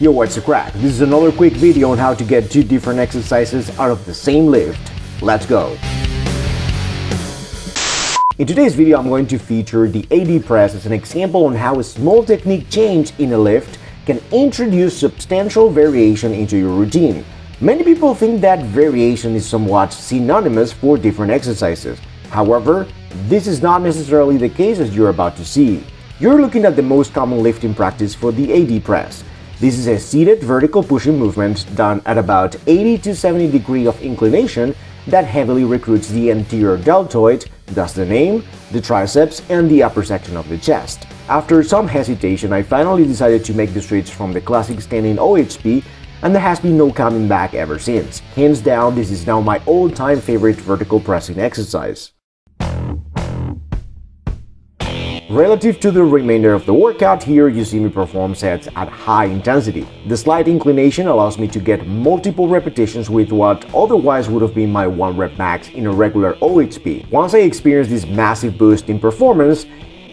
Yo, what's the crack? This is another quick video on how to get two different exercises out of the same lift. Let's go! In today's video, I'm going to feature the AD press as an example on how a small technique change in a lift can introduce substantial variation into your routine. Many people think that variation is somewhat synonymous for different exercises. However, this is not necessarily the case as you're about to see. You're looking at the most common lifting practice for the AD press. This is a seated vertical pushing movement done at about 80 to 70 degrees of inclination that heavily recruits the anterior deltoid, thus the name, the triceps, and the upper section of the chest. After some hesitation, I finally decided to make the switch from the classic standing OHP, and there has been no coming back ever since. Hands down, this is now my all-time favorite vertical pressing exercise. Relative to the remainder of the workout, here you see me perform sets at high intensity. The slight inclination allows me to get multiple repetitions with what otherwise would have been my 1 rep max in a regular OHP. Once I experienced this massive boost in performance,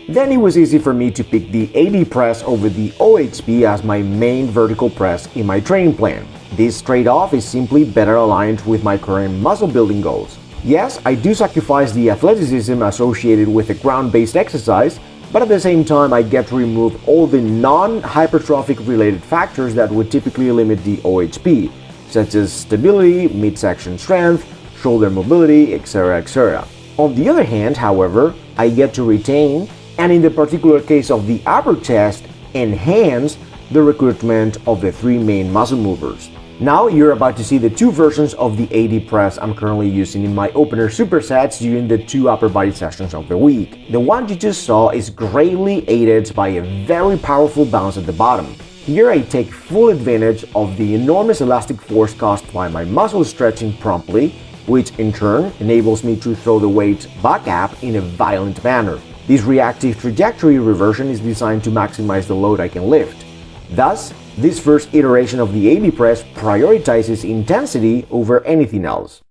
then it was easy for me to pick the AD press over the OHP as my main vertical press in my training plan. This trade-off is simply better aligned with my current muscle building goals. Yes, I do sacrifice the athleticism associated with a ground-based exercise, but at the same time I get to remove all the non-hypertrophic related factors that would typically limit the OHP, such as stability, midsection strength, shoulder mobility, etc. On the other hand, however, I get to retain, and in the particular case of the upper chest, enhance the recruitment of the 3 main muscle movers. Now you're about to see the 2 versions of the AD press I'm currently using in my opener supersets during the 2 upper body sessions of the week. The one you just saw is greatly aided by a very powerful bounce at the bottom. Here I take full advantage of the enormous elastic force caused by my muscle stretching promptly, which in turn enables me to throw the weight back up in a violent manner. This reactive trajectory reversion is designed to maximize the load I can lift. Thus, this first iteration of the AD press prioritizes intensity over anything else.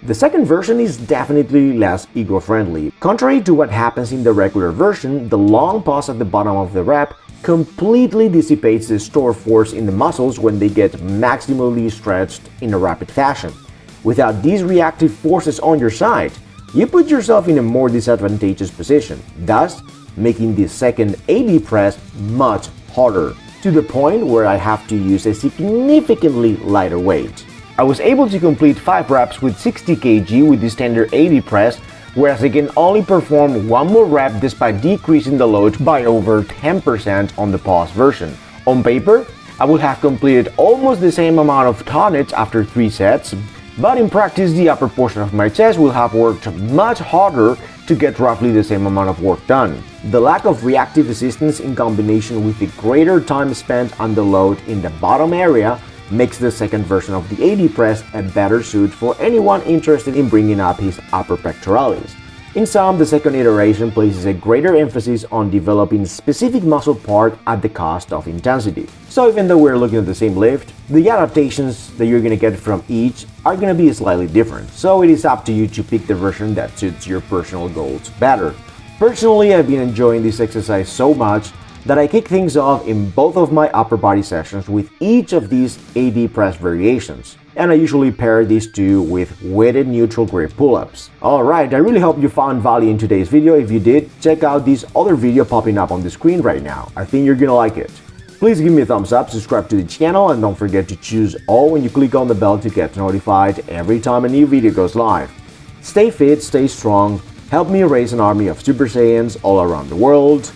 The second version is definitely less ego-friendly. Contrary to what happens in the regular version, the long pause at the bottom of the rep completely dissipates the stored force in the muscles when they get maximally stretched in a rapid fashion. Without these reactive forces on your side, you put yourself in a more disadvantageous position, thus making the second AD press much harder, to the point where I have to use a significantly lighter weight. I was able to complete 5 reps with 60 kg with the standard AD press, whereas I can only perform 1 more rep despite decreasing the load by over 10% on the pause version. On paper, I would have completed almost the same amount of tonnage after 3 sets, but in practice the upper portion of my chest will have worked much harder to get roughly the same amount of work done. The lack of reactive assistance in combination with the greater time spent on the load in the bottom area makes the second version of the AD press a better suit for anyone interested in bringing up his upper pectoralis. In sum, the second iteration places a greater emphasis on developing specific muscle part at the cost of intensity. So even though we're looking at the same lift, the adaptations that you're going to get from each are going to be slightly different, so it is up to you to pick the version that suits your personal goals better. Personally, I've been enjoying this exercise so much that I kick things off in both of my upper body sessions with each of these AD press variations, and I usually pair these 2 with weighted neutral grip pull-ups. Alright, I really hope you found value in today's video. If you did, check out this other video popping up on the screen right now. I think you're gonna like it. Please give me a thumbs up, subscribe to the channel, and don't forget to choose all when you click on the bell to get notified every time a new video goes live. Stay fit, stay strong, help me raise an army of Super Saiyans all around the world.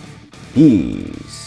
Peace.